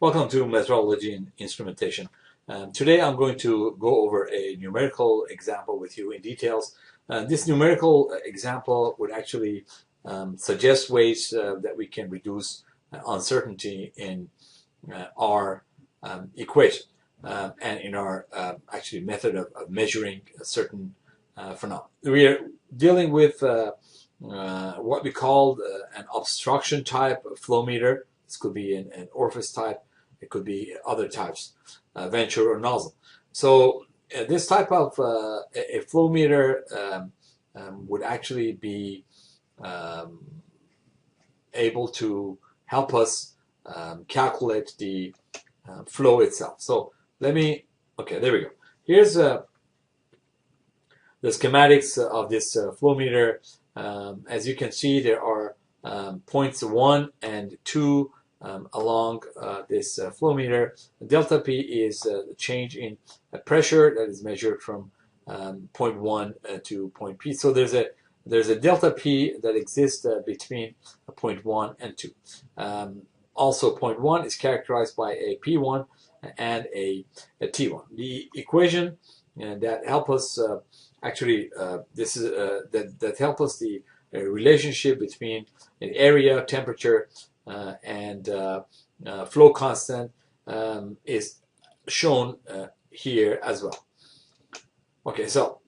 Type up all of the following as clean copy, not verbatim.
Welcome to Metrology and Instrumentation. Today I'm going to go over a numerical example with you in details. This numerical example would actually suggest ways that we can reduce uncertainty in our equation and in our actually method of measuring a certain phenomena. We are dealing with what we call an obstruction type flow meter. This could be an orifice type. It could be other types, venture or nozzle. So this type of a flow meter would actually be able to help us calculate the flow itself. So okay, there we go. Here's the schematics of this flow meter. As you can see, there are points 1 and 2 along this flow meter. Delta P is the change in pressure that is measured from point 1 to point P. So there's a delta P that exists between point 1 and 2. Also, point 1 is characterized by a P1 and a T1. The equation that help us that help us the relationship between an area, temperature, and flow constant is shown here as well. Okay, so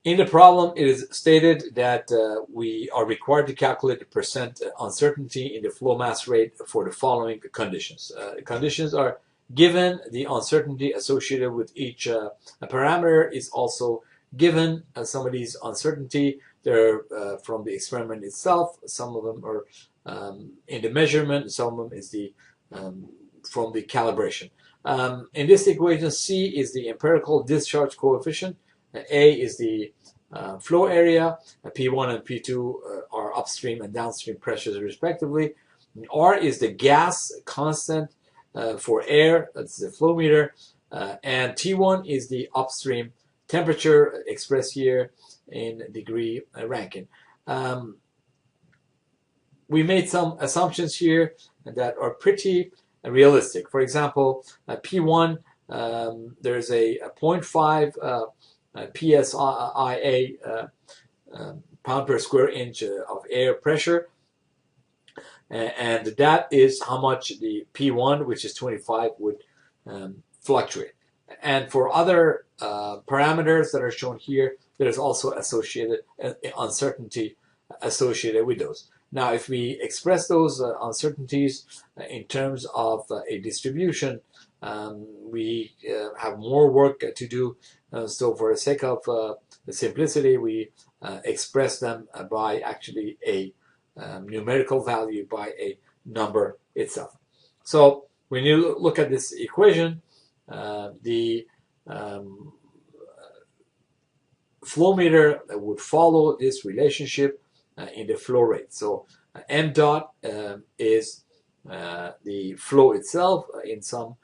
in the problem, it is stated that we are required to calculate the percent uncertainty in the flow mass rate for the following conditions. The conditions are given. The uncertainty associated with each parameter is also given. Some of these uncertainty, they're from the experiment itself. Some of them are in the measurement. Some of them is from the calibration. In this equation, C is the empirical discharge coefficient. A is the flow area. P1 and P2 are upstream and downstream pressures respectively. R is the gas constant for air. That's the flow meter. And T1 is the upstream temperature expressed here in degree Rankine. We made some assumptions here that are pretty realistic. For example, P1, there's a 0.5 PSIA pound per square inch of air pressure, and that is how much the P1, which is 25, would fluctuate. And for other parameters that are shown here, there's also associated uncertainty associated with those. Now, if we express those uncertainties in terms of a distribution, we have more work to do. So for the sake of the simplicity, we express them by actually a numerical value, by a number itself. So when you look at this equation, the flow meter would follow this relationship in the flow rate. So m dot is the flow itself. In some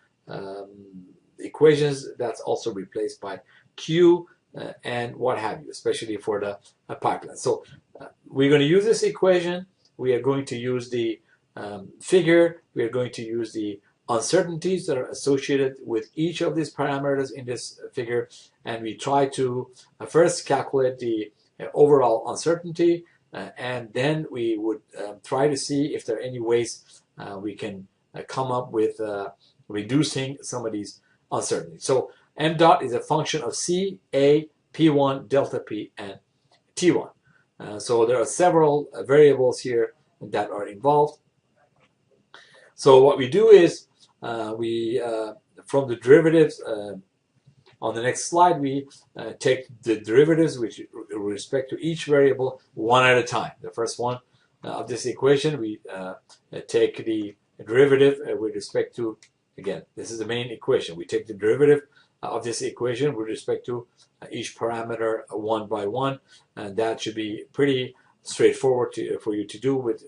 equations, that's also replaced by Q and what have you, especially for the pipeline. So we're going to use this equation. We are going to use the figure. We are going to use the uncertainties that are associated with each of these parameters in this figure, and we try to first calculate the overall uncertainty, and then we would try to see if there are any ways we can come up with reducing some of these uncertainties. So m dot is a function of C, A, P1, delta P, and T1. So there are several variables here that are involved. So what we do is from the derivatives on the next slide, we take the derivatives with respect to each variable one at a time. The first one of this equation, we take the derivative with respect to, again, this is the main equation. We take the derivative of this equation with respect to each parameter one by one, and that should be pretty straightforward for you to do with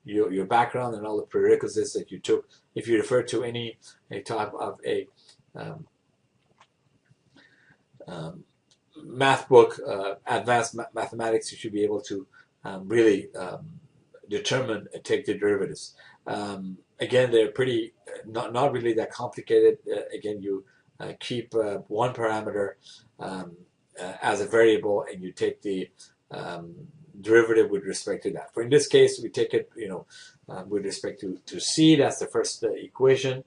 your background and all the prerequisites that you took. If you refer to any type of a math book, advanced mathematics, you should be able to really determine take the derivatives. Again, they're pretty not really that complicated. Again, you keep one parameter as a variable, and you take the derivative with respect to that. For in this case, we take it, with respect to C. That's the first equation.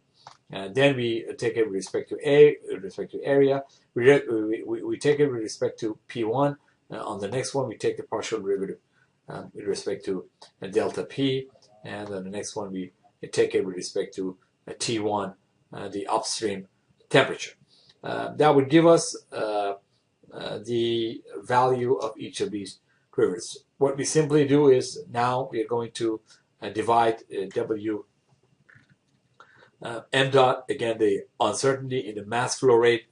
Then we take it with respect to A, with respect to area. We take it with respect to P1. On the next one, we take the partial derivative with respect to delta P. And on the next one, we take it with respect to T1, the upstream temperature. That would give us the value of each of these derivatives. What we simply do is now we are going to divide W m dot, again, the uncertainty in the mass flow rate.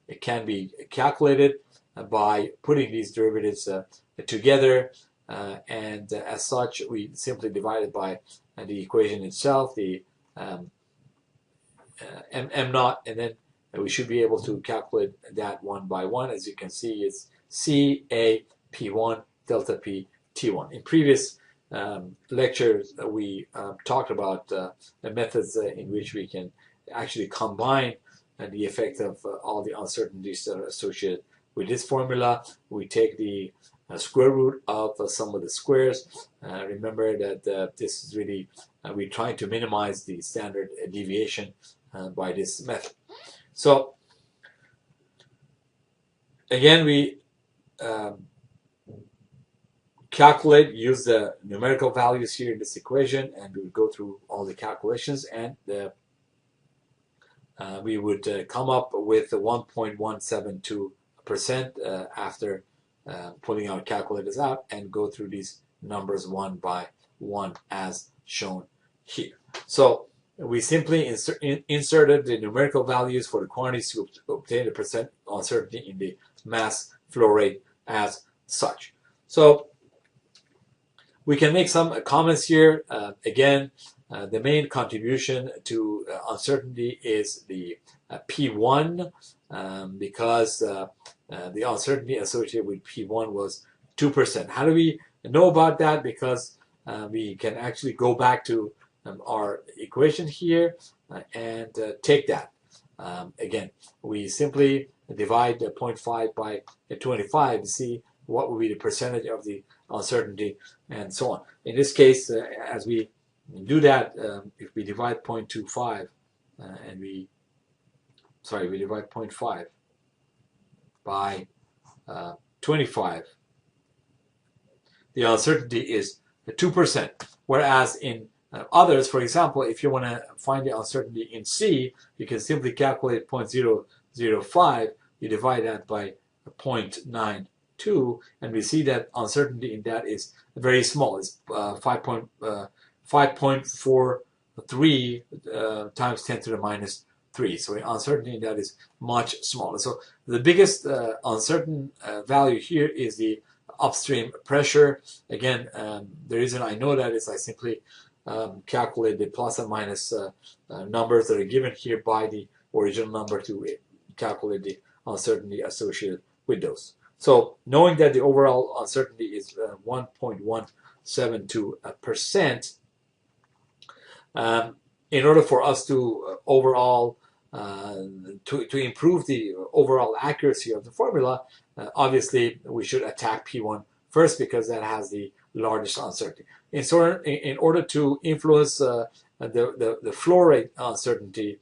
It can be calculated by putting these derivatives together, and as such, we simply divide it by the equation itself, the m naught, and then we should be able to calculate that one by one. As you can see, it's C A P1 delta P T1. In previous lectures, we talked about the methods in which we can actually combine the effect of all the uncertainties that are associated with this formula. We take the square root of some of the squares. Remember that this is really, we're trying to minimize the standard deviation by this method. So again, we use the numerical values here in this equation, and we would go through all the calculations, and we would come up with 1.172% after pulling our calculators out, and go through these numbers one by one as shown here. So we simply inserted the numerical values for the quantities to obtain the percent uncertainty in the mass flow rate as such. So we can make some comments here. Again, the main contribution to uncertainty is the P1, because the uncertainty associated with P1 was 2%. How do we know about that? Because we can actually go back to our equation here and take that. Again, we simply divide 0.5 by 25 to see what would be the percentage of the uncertainty, and so on. In this case, as we do that, if we divide 0.25 we divide 0.5 by 25, the uncertainty is 2%. Whereas in others, for example, if you want to find the uncertainty in C, you can simply calculate 0.005. You divide that by 0.92, and we see that uncertainty in that is very small. It's 5.43 times 10 to the minus 3. So the uncertainty in that is much smaller. So the biggest uncertain value here is the upstream pressure. Again, the reason I know that is I simply calculate the plus and minus numbers that are given here by the original number to calculate the uncertainty associated with those. So knowing that the overall uncertainty is 1.172%, in order for us to overall to improve the overall accuracy of the formula, obviously we should attack P1 first, because that has the largest uncertainty. In order to influence the flow rate uncertainty,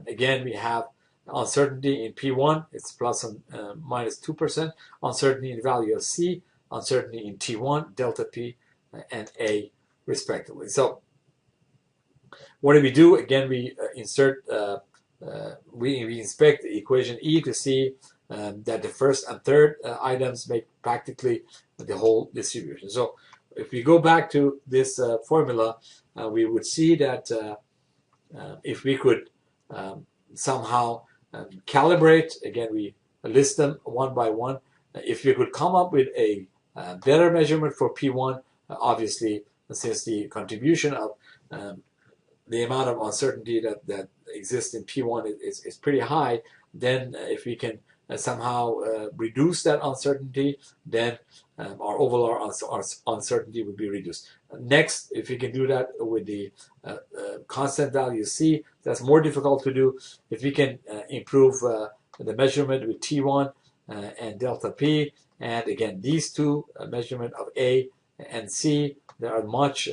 again, we have uncertainty in P1, it's plus and minus 2%, uncertainty in the value of C, uncertainty in T1, delta P, and A, respectively. So what do we do? Again, we we inspect the equation E to see that the first and third items make practically the whole distribution. So if we go back to this formula, we would see that if we could somehow calibrate, again, we list them one by one. If we could come up with a better measurement for P1, obviously, since the contribution of the amount of uncertainty that exists in P1 is pretty high, then if we can somehow reduce that uncertainty, then our overall uncertainty would be reduced. Next, if we can do that with the constant value C, that's more difficult to do. If we can improve the measurement with T1 and delta P, and again, these two measurement of A and C, there are much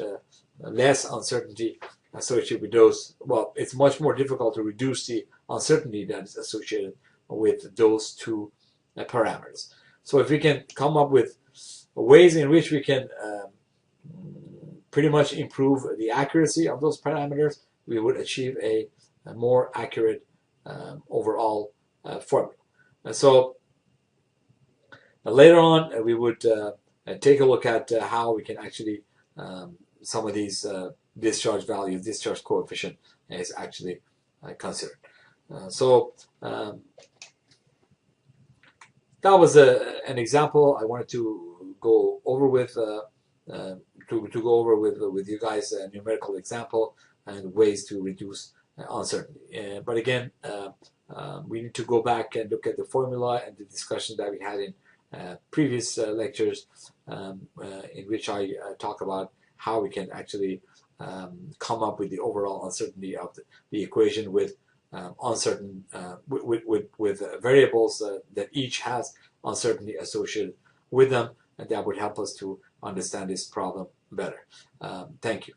less uncertainty associated with those. Well, it's much more difficult to reduce the uncertainty that is associated with those two parameters. So if we can come up with ways in which we can pretty much improve the accuracy of those parameters, we would achieve a more accurate overall formula. So later on, we would take a look at how we can actually some of these discharge values, discharge coefficient is actually considered. So that was an example I wanted to go over with with you guys, a numerical example and ways to reduce uncertainty. But again, we need to go back and look at the formula and the discussion that we had in previous lectures, in which I talk about how we can actually come up with the overall uncertainty of the equation with uncertain with variables that each has uncertainty associated with them, and that would help us to understand this problem better. Thank you.